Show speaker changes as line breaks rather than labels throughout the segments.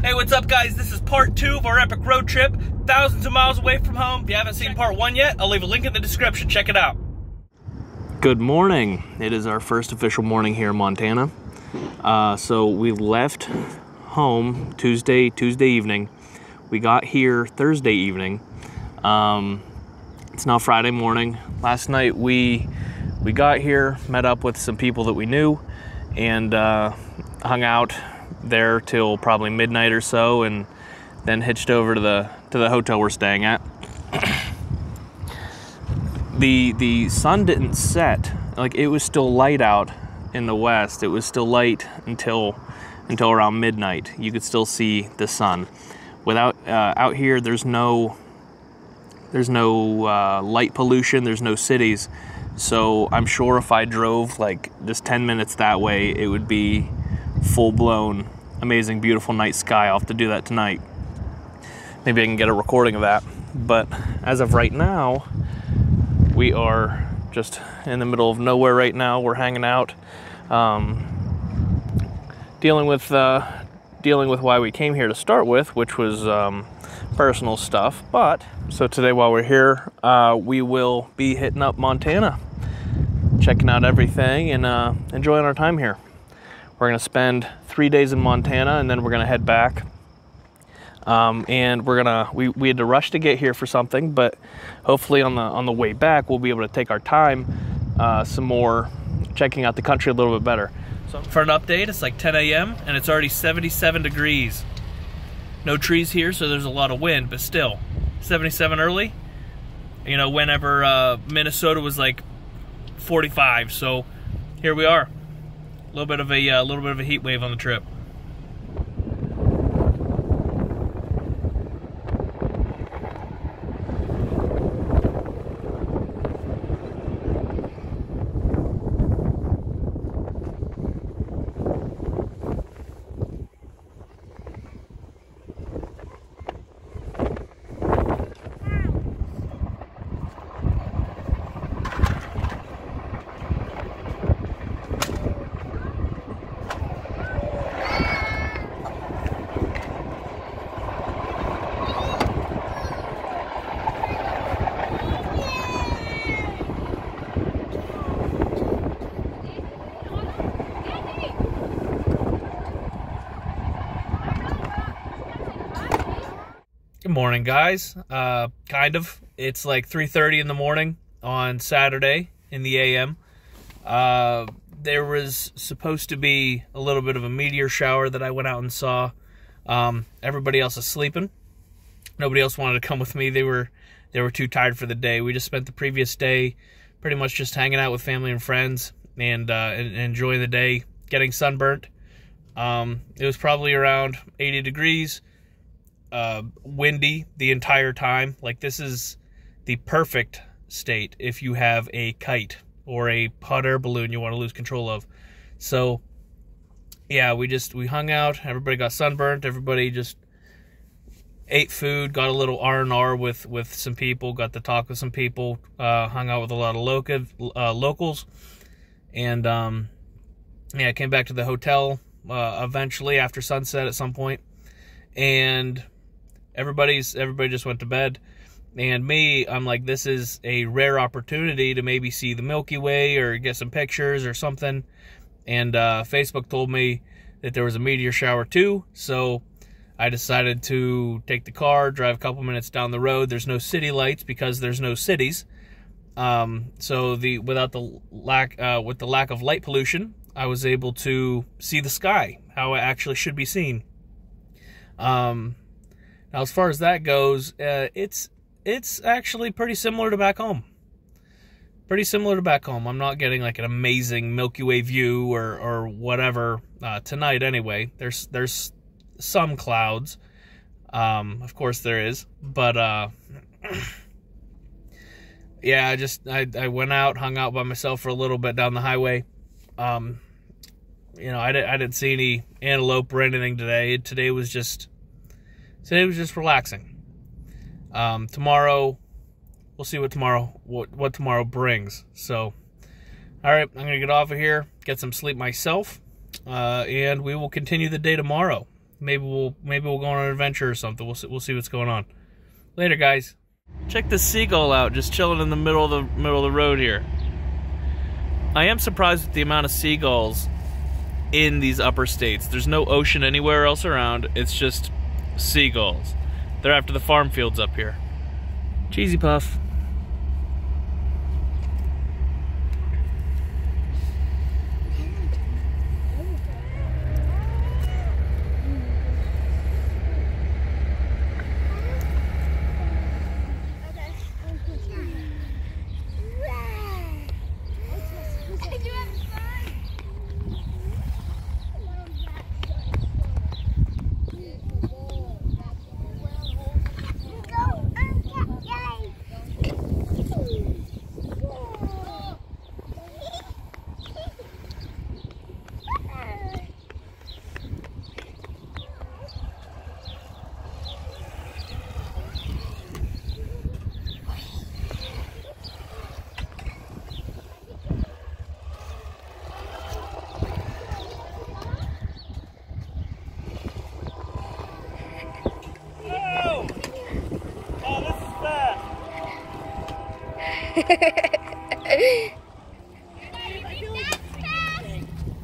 Hey, what's up, guys? This is part 2 of our epic road trip, thousands of miles away from home. If you haven't seen part 1 yet, I'll leave a link in the description. Check it out.
Good morning. It is our first official morning here in Montana. So we left home Tuesday evening. We got here Thursday evening. It's now Friday morning. Last night we got here, met up with some people that we knew, and hung out there till probably midnight or so, and then hitched over to the hotel we're staying at. The sun didn't set. Like, it was still light out in the west. It was still light until around midnight. You could still see the sun. Without out here, there's no light pollution. There's no cities. So I'm sure if I drove like just 10 minutes that way, it would be full-blown, amazing, beautiful night sky. I'll have to do that tonight. Maybe I can get a recording of that. But as of right now, we are just in the middle of nowhere right now. We're hanging out, dealing with why we came here to start with, which was personal stuff. But so today, while we're here, we will be hitting up Montana, checking out everything, and enjoying our time here. We're gonna spend 3 days in Montana, and then we're gonna head back. And we had to rush to get here for something, but hopefully on the way back we'll be able to take our time some more, checking out the country a little bit better. So for an update, it's like 10 a.m. and it's already 77 degrees. No trees here, so there's a lot of wind, but still 77 early. You know, whenever Minnesota was like 45. So here we are. A little bit of a heat wave on the trip. Good morning, guys. Kind of. It's like 3:30 in the morning on Saturday in the AM. There was supposed to be a little bit of a meteor shower that I went out and saw. Everybody else is sleeping. Nobody else wanted to come with me. They were too tired for the day. We just spent the previous day pretty much just hanging out with family and friends and enjoying the day, getting sunburnt. It was probably around 80 degrees. Windy the entire time. Like, this is the perfect state if you have a kite or a hot air balloon you want to lose control of. So yeah, we hung out, everybody got sunburnt, everybody just ate food, got a little R&R with some people, got to talk with some people, hung out with a lot of locals, and yeah, came back to the hotel eventually after sunset at some point, and everybody just went to bed. And me, I'm like, this is a rare opportunity to maybe see the Milky Way or get some pictures or something. And Facebook told me that there was a meteor shower too, so I decided to take the car, drive a couple minutes down the road. There's no city lights because there's no cities. So with the lack of light pollution, I was able to see the sky how it actually should be seen. Now, as far as that goes, it's actually pretty similar to back home. Pretty similar to back home. I'm not getting like an amazing Milky Way view or whatever tonight. Anyway, there's some clouds. Of course there is, but yeah, I went out, hung out by myself for a little bit down the highway. You know, I didn't see any antelope or anything today. Today was just relaxing. Tomorrow, we'll see what tomorrow brings. So, all right, I'm gonna get off of here, get some sleep myself, and we will continue the day tomorrow. maybe we'll go on an adventure or something. We'll see what's going on. Later, guys. Check this seagull out, just chilling in the middle of the road here. I am surprised with the amount of seagulls in these upper states. There's no ocean anywhere else around. It's just seagulls. They're after the farm fields up here. Cheesy Puff.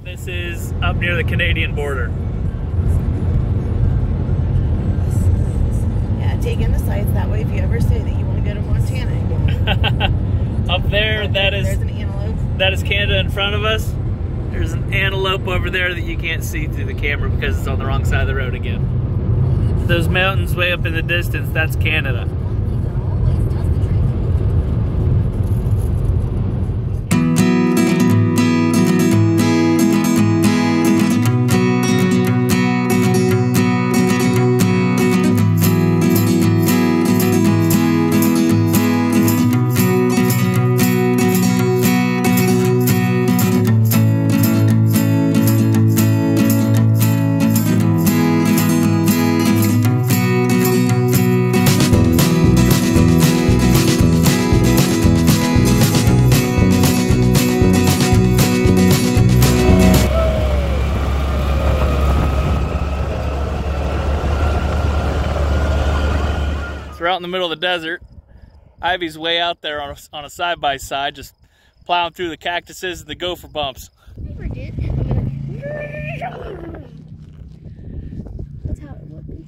This is up near the Canadian border.
Yeah, take in the sights. That way, if you ever say that you want to go to Montana,
up there,
there's an antelope.
That is Canada in front of us. There's an antelope over there that you can't see through the camera because it's on the wrong side of the road again. Those mountains way up in the distance, that's Canada. We're out in the middle of the desert. Ivy's way out there on a side-by-side, just plowing through the cactuses and the gopher bumps.
Never did. That's how it would be.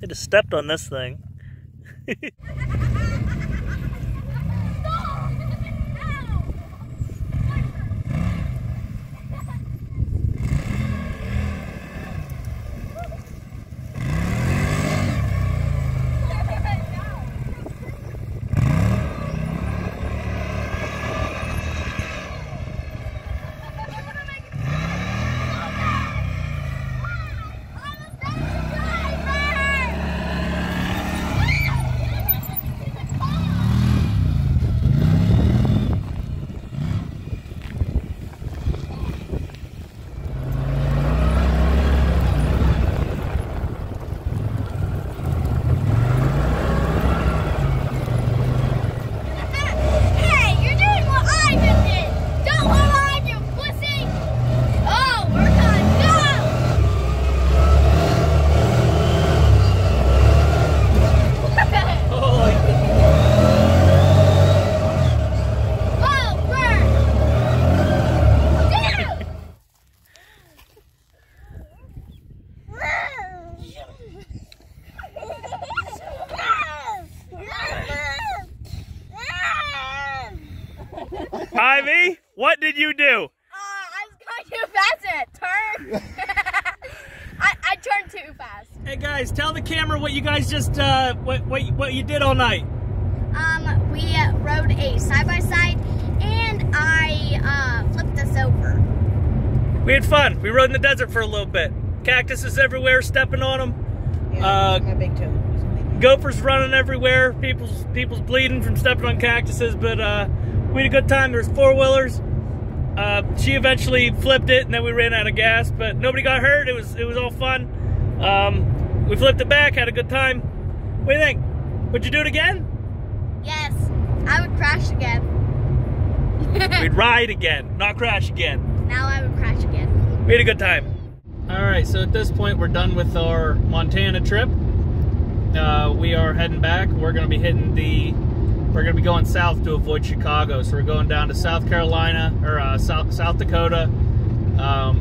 I just stepped on this thing. Ivy, what did you do?
I was going too fast and it turned. I turned too fast.
Hey guys, tell the camera what you guys just what you did all night.
We rode a side-by-side and I flipped us over.
We had fun. We rode in the desert for a little bit. Cactuses everywhere, stepping on them.
Yeah, my big toe.
Gophers running everywhere. People's bleeding from stepping on cactuses, but we had a good time. There's four-wheelers. She eventually flipped it, and then we ran out of gas, but nobody got hurt. It was all fun. We flipped it back, had a good time. What do you think? Would you do it again?
Yes, I would crash again.
We'd ride again, not crash again.
Now I would crash again.
We had a good time.
All right, so at this point, we're done with our Montana trip. We are heading back. We're going to be going south to avoid Chicago. So we're going down to South Carolina, or South Dakota.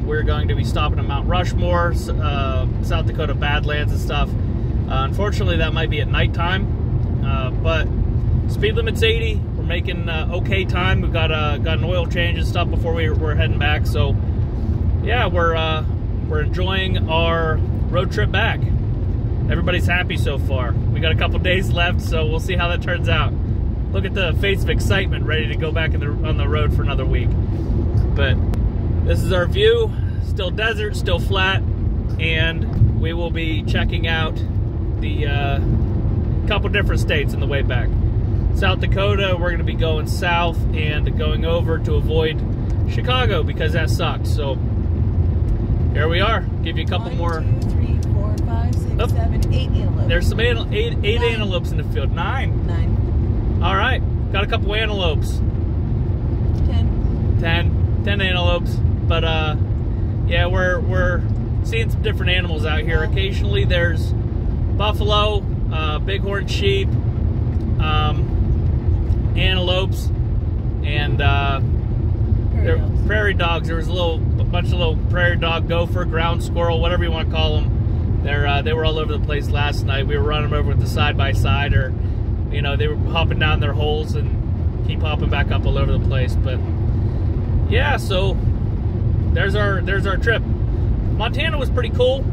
We're going to be stopping at Mount Rushmore, South Dakota Badlands and stuff. Unfortunately, that might be at nighttime, but speed limit's 80. We're making okay time. We've got an oil change and stuff before we're heading back. So yeah, we're enjoying our road trip back. Everybody's happy so far. We got a couple days left, so we'll see how that turns out. Look at the face of excitement, ready to go back on the road for another week. But this is our view. Still desert, still flat, and we will be checking out the couple different states on the way back. South Dakota, we're going to be going south and going over to avoid Chicago because that sucks. So here we are. Give you a couple more.
1, 2, 3, 4, 5, 6, 7, 8 antelopes.
There's some eight antelopes in the field. 9.
9.
All right, got a couple antelopes.
10.
10 antelopes. But yeah, we're seeing some different animals out here. Occasionally there's buffalo, bighorn sheep, antelopes, and prairie dogs. There was a bunch of little prairie dog, gopher, ground squirrel, whatever you want to call them. They were all over the place last night. We were running them over with the side-by-side, or they were hopping down their holes and keep hopping back up all over the place. But yeah, so there's our trip. Montana was pretty cool.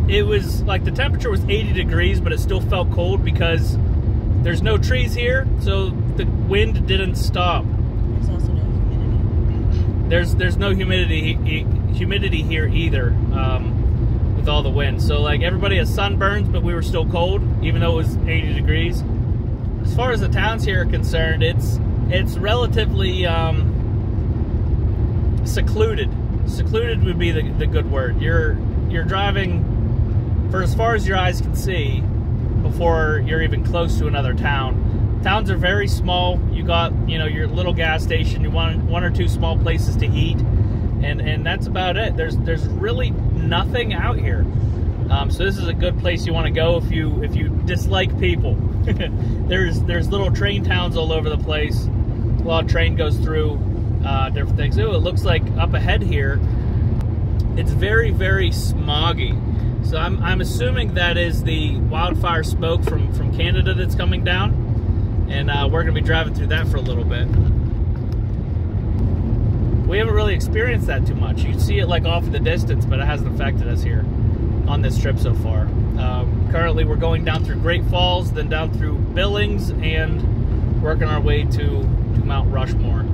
It was like the temperature was 80 degrees, but it still felt cold because there's no trees here, so the wind didn't stop.
There's also no humidity.
There's no humidity here either, with all the wind. So like everybody has sunburns, but we were still cold, even though it was 80 degrees. As far as the towns here are concerned, it's relatively secluded. Secluded would be the good word. You're driving for as far as your eyes can see before you're even close to another town. Towns are very small. You got your little gas station. You want one or two small places to eat, and that's about it. There's really nothing out here. So this is a good place you want to go if you dislike people. There's little train towns all over the place. A lot of train goes through different things. Ooh, it looks like up ahead here, it's very, very smoggy. So I'm assuming that is the wildfire smoke from Canada that's coming down, and we're going to be driving through that for a little bit. We haven't really experienced that too much. You see it like off in the distance, but it hasn't affected us here on this trip so far. Currently, we're going down through Great Falls, then down through Billings, and working our way to Mount Rushmore.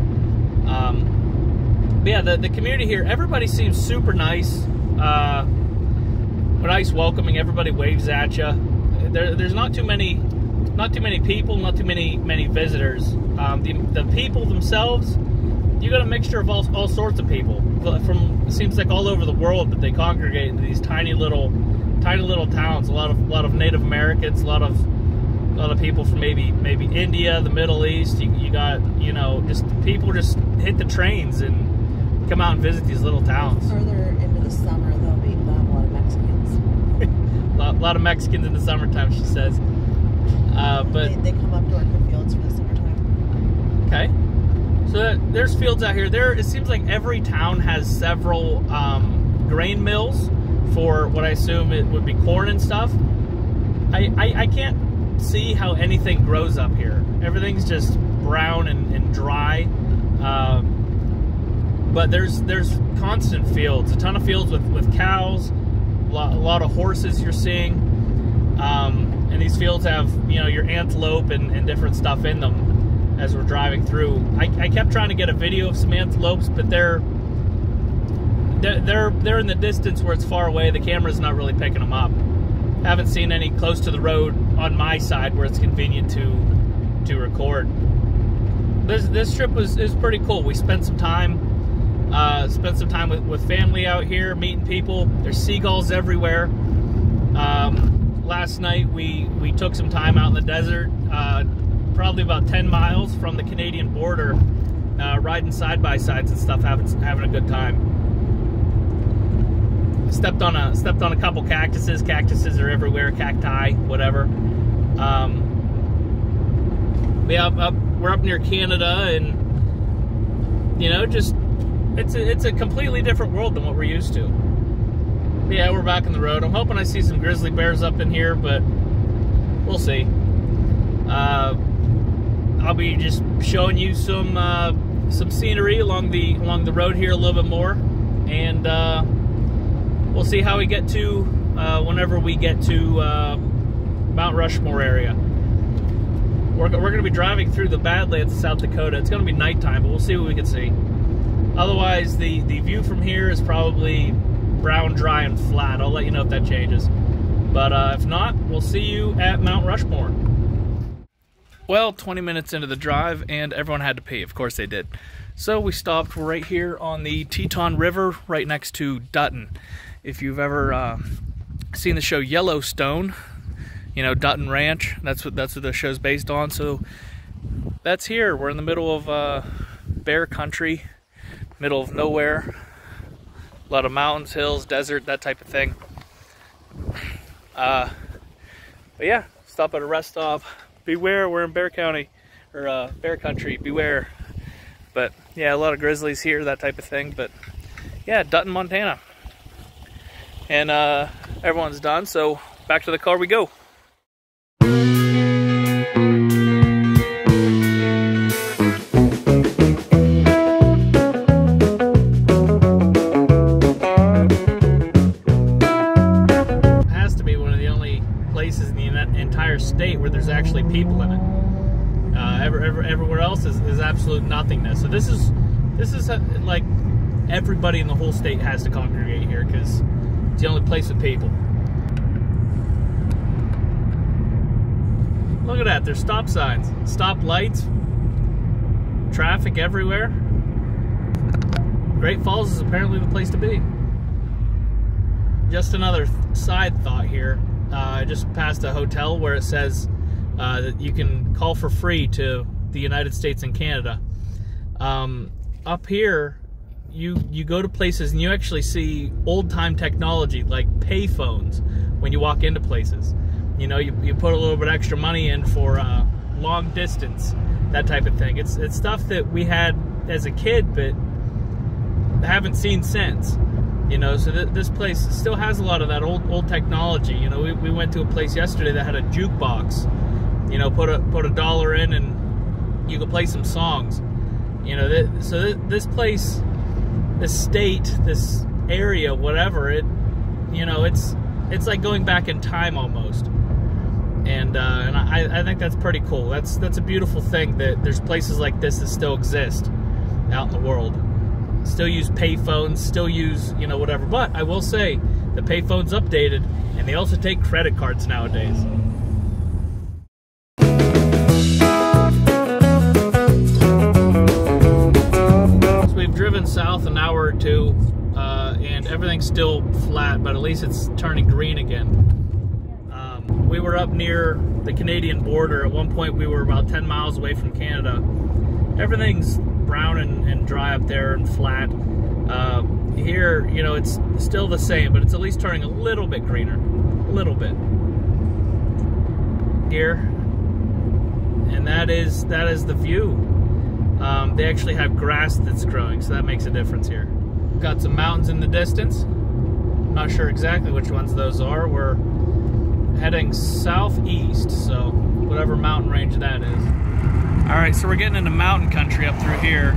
But yeah, the community here, everybody seems super nice. Nice, welcoming. Everybody waves at you. There's not too many people, not too many visitors. The people themselves, you got a mixture of all sorts of people. From it seems like all over the world, but they congregate in these tiny little towns. A lot of Native Americans, a lot of people from maybe India, the Middle East. You got just people just hit the trains and come out and visit these little towns.
Further into the summer, they'll have a lot of Mexicans.
A lot of Mexicans in the summertime, she says. But
they come up to our fields for the summertime.
Okay. So there's fields out here. It seems like every town has several grain mills for what I assume it would be corn and stuff. I can't see how anything grows up here. Everything's just brown and dry. But there's constant fields. A ton of fields with cows. A lot of horses you're seeing, and these fields have your antelope and different stuff in them as we're driving through. I kept trying to get a video of some antelopes, but they're in the distance where it's far away. The camera's not really picking them up. Haven't seen any close to the road on my side where it's convenient to record. This trip is pretty cool. We spent some time. With family out here, meeting people. There's seagulls everywhere. last night we took some time out in the desert, probably about 10 miles from the Canadian border, riding side-by-sides and stuff, having a good time. Stepped on a couple cactuses. Cactuses are everywhere, cacti, whatever. We're up near Canada, and you know, just it's a completely different world than what we're used to. Yeah, we're back on the road. I'm hoping I see some grizzly bears up in here, but we'll see. I'll be just showing you some scenery along the road here a little bit more, and we'll see how we get to whenever we get to Mount Rushmore area. We're going to be driving through the Badlands of South Dakota. It's going to be nighttime, but we'll see what we can see. Otherwise, the view from here is probably brown, dry, and flat. I'll let you know if that changes. But if not, we'll see you at Mount Rushmore. Well, 20 minutes into the drive, and everyone had to pee. Of course they did. So we stopped right here on the Teton River, right next to Dutton. If you've ever seen the show Yellowstone, you know, Dutton Ranch, that's what the show's based on. So that's here. We're in the middle of bear country, middle of nowhere. A lot of mountains, hills, desert, that type of thing. But yeah, stop at a rest stop. Beware, we're in Bear County, or Bear Country, beware. But yeah, a lot of grizzlies here, that type of thing. But yeah, Dutton, Montana. And everyone's done, so back to the car we go. Has to be one of the only places in the entire state where there's actually people in it. Everywhere else is absolute nothingness. So this is like everybody in the whole state has to congregate here because it's the only place with people. Look at that, there's stop signs, stop lights, traffic everywhere. Great Falls is apparently the place to be. Just another side thought here. I just passed a hotel where it says that you can call for free to the United States and Canada. Up here, you go to places and you actually see old-time technology like pay phones when you walk into places. You know, you put a little bit extra money in for long distance, that type of thing. It's stuff that we had as a kid, but haven't seen since. You know, so this place still has a lot of that old technology. You know, we went to a place yesterday that had a jukebox. You know, put a dollar in and you could play some songs. You know, this place, this state, this area, whatever, you know, it's like going back in time almost. And I think that's pretty cool. That's a beautiful thing that there's places like this that still exist out in the world. Still use payphones, still use, you know, whatever. But I will say, the payphone's updated, and they also take credit cards nowadays. So we've driven south an hour or two, and everything's still flat, but at least it's turning green again. We were up near the Canadian border. At one point, we were about 10 miles away from Canada. Everything's brown and dry up there and flat. Here, you know, it's still the same, but it's at least turning a little bit greener. A little bit. Here. And that is the view. They actually have grass that's growing, so that makes a difference here. Got some mountains in the distance. Not sure exactly which ones those are. We're heading southeast, so whatever mountain range that is. All right, so we're getting into mountain country up through here.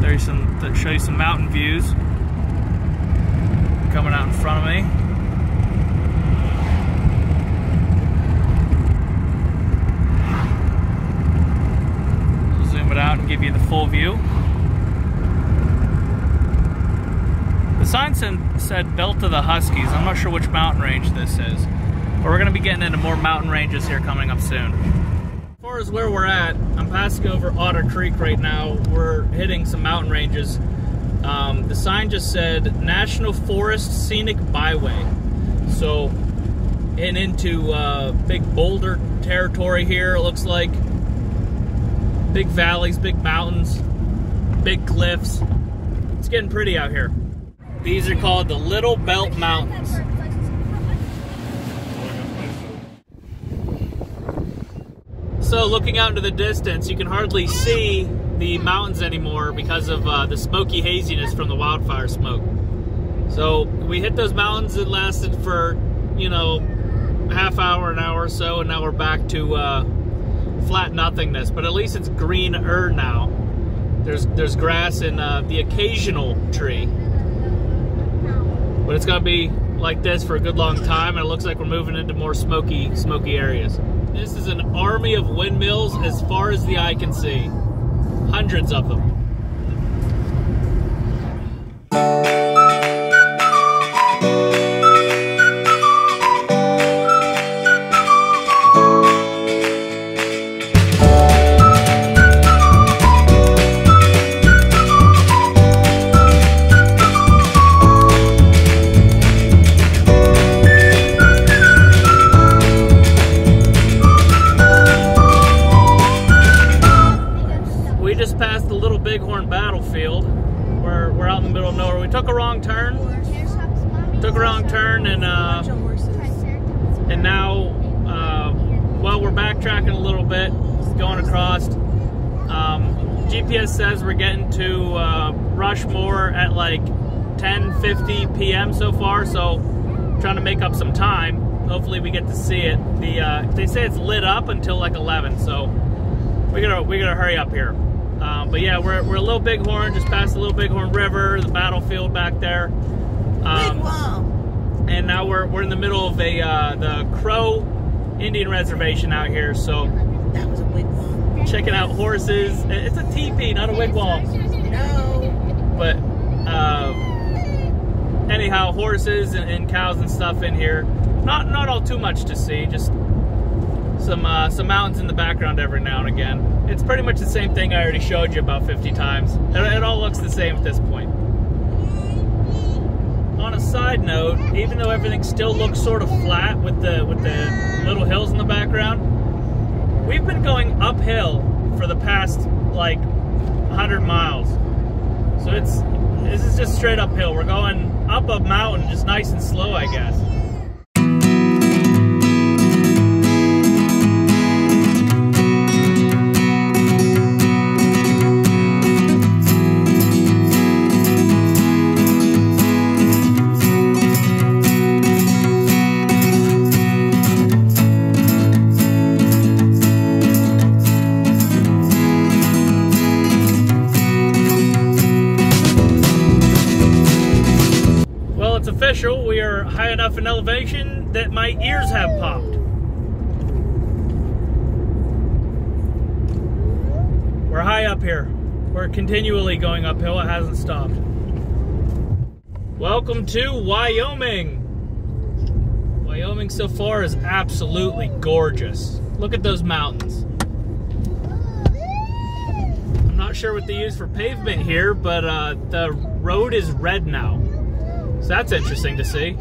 There's some that show you some mountain views coming out in front of me. I'll zoom it out and give you the full view. The sign said Belt of the Huskies. I'm not sure which mountain range this is. But we're going to be getting into more mountain ranges here coming up soon. As far as where we're at, I'm passing over Otter Creek right now. We're hitting some mountain ranges. The sign just said National Forest Scenic Byway. So heading into big boulder territory here, it looks like. Big valleys, big mountains, big cliffs. It's getting pretty out here. These are called the Little Belt Mountains. So looking out into the distance, you can hardly see the mountains anymore because of the smoky haziness from the wildfire smoke. So we hit those mountains. It lasted for, you know, half hour, an hour or so, and now we're back to flat nothingness. But at least it's greener now. There's grass and the occasional tree. But it's gonna be like this for a good long time, and it looks like we're moving into more smoky areas. This is an army of windmills as far as the eye can see. Hundreds of them. Past the little Bighorn battlefield. We're out in the middle of nowhere. We took a wrong turn. And now, well, we're backtracking a little bit, going across. GPS says we're getting to Rushmore at like 10:50 p.m. so far, so trying to make up some time. Hopefully we get to see it. They say it's lit up until like 11, so we gotta hurry up here. But yeah, we're a Little Bighorn, just past the Little Bighorn River, the battlefield back there. And now we're in the middle of the Crow Indian Reservation out here. So
That was a wigwam.
checking out horses. It's a teepee, not a wigwam.
No.
But anyhow, horses and cows and stuff in here. Not all too much to see. Just some mountains in the background every now and again. It's pretty much the same thing I already showed you about 50 times. It all looks the same at this point. On a side note, even though everything still looks sort of flat with the little hills in the background, we've been going uphill for the past like 100 miles. So this is just straight uphill. We're going up a mountain, just nice and slow, I guess. Official, we are high enough in elevation that my ears have popped. We're high up here. We're continually going uphill. It hasn't stopped. Welcome to Wyoming. Wyoming so far is absolutely gorgeous. Look at those mountains. I'm not sure what they use for pavement here, but the road is red now. So that's interesting to see.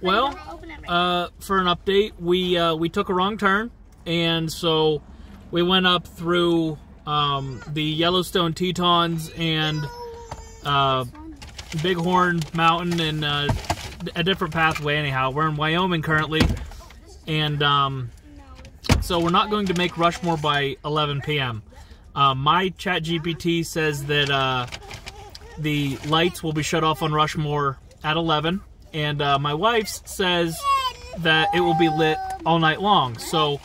Well, for an update, we took a wrong turn, and so we went up through the Yellowstone Tetons and Bighorn Mountain and a different pathway. Anyhow, we're in Wyoming currently, and so we're not going to make Rushmore by 11 p.m. My ChatGPT says that the lights will be shut off on Rushmore at 11, and my wife's says that it will be lit all night long. So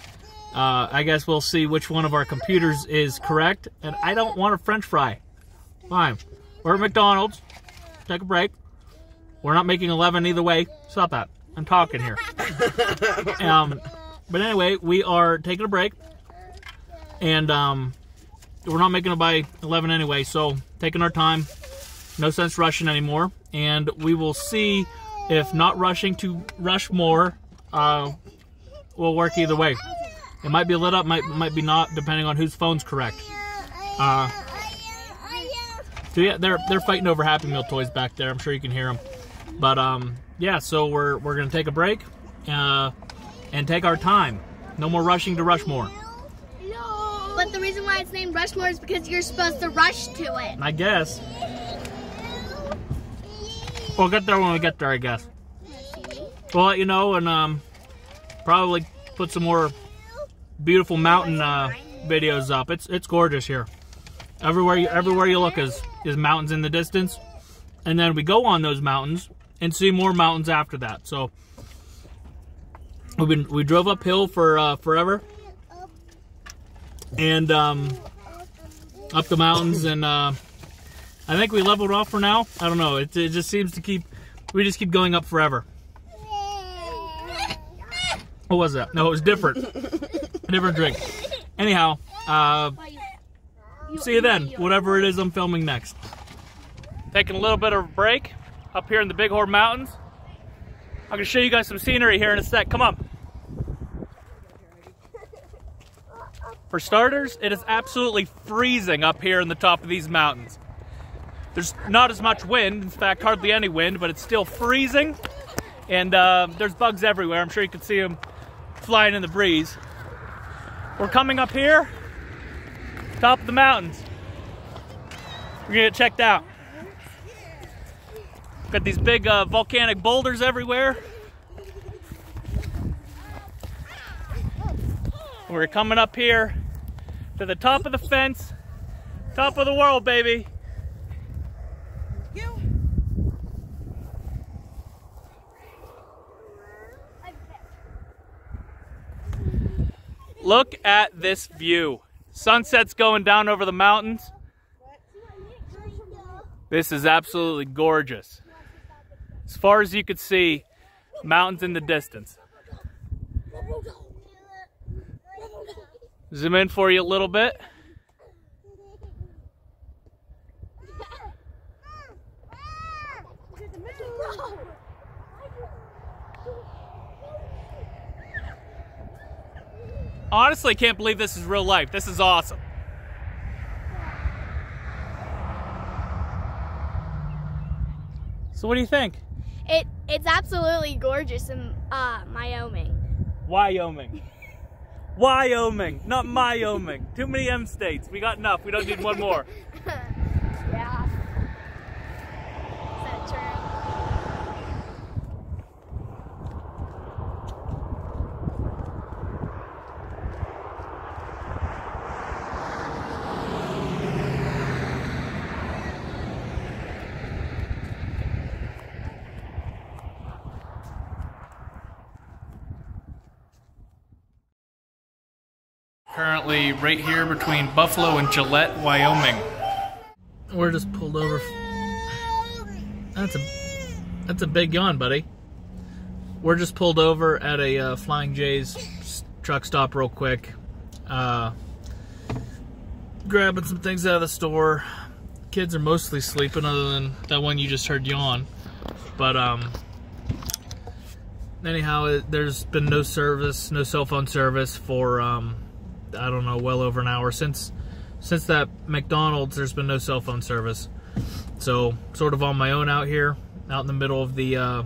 I guess we'll see which one of our computers is correct. And I don't want a French fry. Fine. We're at McDonald's. Take a break. We're not making 11 either way. Stop that. I'm talking here. But anyway, we are taking a break. And we're not making it by 11 anyway. So taking our time. No sense rushing anymore, and we will see if not rushing to rush more will work either way. It might be lit up, might be not, depending on whose phone's correct. So yeah, they're fighting over Happy Meal toys back there. I'm sure you can hear them. But yeah, so we're gonna take a break and take our time. No more rushing to Rushmore.
No. But the reason why it's named Rushmore is because you're supposed to rush to it.
I guess. We'll get there when we get there, I guess. We'll let you know, and probably put some more beautiful mountain videos up. It's gorgeous here. Everywhere you look is mountains in the distance, and then we go on those mountains and see more mountains after that. So we drove uphill for forever, and up the mountains, and I think we leveled off for now. I don't know. It just seems to we just keep going up forever. What was that? No, it was different. A different drink. Anyhow, see you then. Whatever it is I'm filming next. Taking a little bit of a break up here in the Bighorn Mountains. I'm going to show you guys some scenery here in a sec. Come on. For starters, it is absolutely freezing up here in the top of these mountains. There's not as much wind, in fact, hardly any wind, but it's still freezing. And there's bugs everywhere. I'm sure you can see them flying in the breeze. We're coming up here, top of the mountains. We're gonna get checked out. Got these big volcanic boulders everywhere. We're coming up here to the top of the fence, top of the world, baby. Look at this view. Sunset's going down over the mountains. This is absolutely gorgeous. As far as you could see, mountains in the distance. Zoom in for you a little bit. Honestly, can't believe this is real life. This is awesome. So what do you think?
It's absolutely gorgeous in Wyoming.
Wyoming. Wyoming, not Wyoming. Too many M states. We got enough. We don't need one more.
Yeah. Is that true?
Currently right here between Buffalo and Gillette, Wyoming. We're just pulled over. That's a big yawn, buddy. We're just pulled over at a Flying J's truck stop real quick. Grabbing some things out of the store. Kids are mostly sleeping other than that one you just heard yawn. But anyhow, there's been no service, no cell phone service for I don't know, well over an hour. Since that McDonald's, there's been no cell phone service. So, sort of on my own out here, out in the middle of the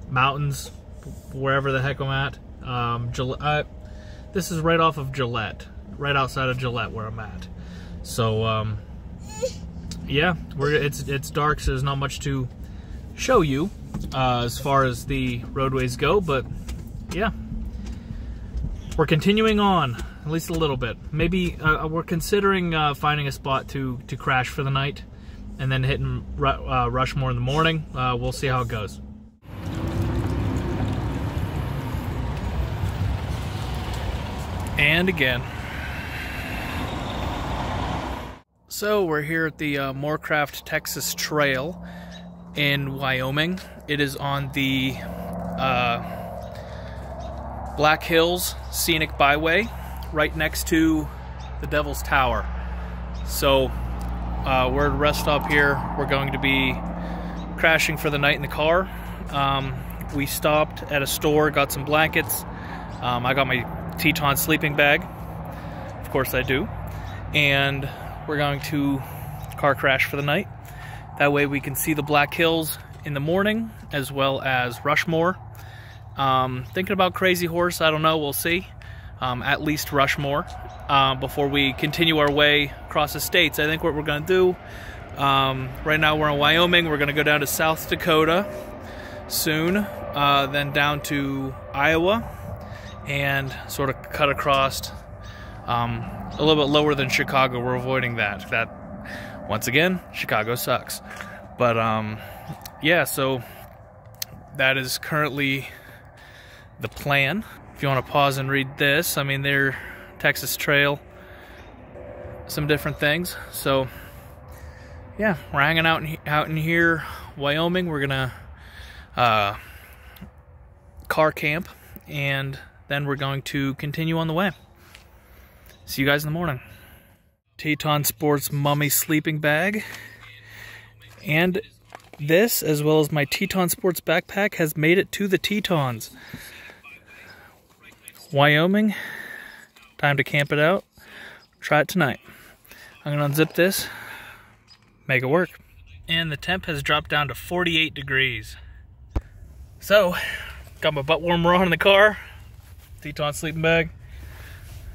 mountains, wherever the heck I'm at. This is right off of Gillette, right outside of Gillette where I'm at. So, yeah, it's dark, so there's not much to show you as far as the roadways go, but yeah. We're continuing on, at least a little bit. Maybe we're considering finding a spot to crash for the night and then hitting Rushmore in the morning. We'll see how it goes. And again. So we're here at the Moorcraft, Texas Trail in Wyoming. It is on the Black Hills Scenic Byway, right next to the Devil's Tower. So we're at a rest stop here. We're going to be crashing for the night in the car. We stopped at a store, got some blankets. I got my Teton sleeping bag. Of course I do. And we're going to car crash for the night. That way we can see the Black Hills in the morning, as well as Rushmore. Thinking about Crazy Horse, I don't know, we'll see. At least Rushmore. Before we continue our way across the states, I think what we're going to do, right now we're in Wyoming, we're going to go down to South Dakota soon, then down to Iowa, and sort of cut across a little bit lower than Chicago. We're avoiding that. Once again, Chicago sucks. But yeah, so that is currently the plan. If you want to pause and read this, I mean, they're Texas Trail, some different things. So yeah, we're hanging out in here, Wyoming. We're gonna car camp, and then we're going to continue on the way. See you guys in the morning. Teton Sports Mummy sleeping bag, and this, as well as my Teton Sports backpack, has made it to the Tetons. Wyoming, time to camp it out. Try it tonight. I'm gonna unzip this, make it work. And the temp has dropped down to 48 degrees. So, got my butt warmer on in the car, Teton sleeping bag.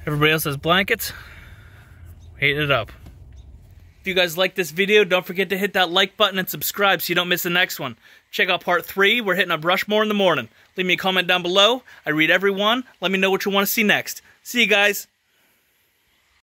Everybody else has blankets. Heating it up. If you guys like this video, don't forget to hit that like button and subscribe so you don't miss the next one. Check out part 3. We're hitting up Rushmore in the morning. Leave me a comment down below. I read every one. Let me know what you want to see next. See you guys.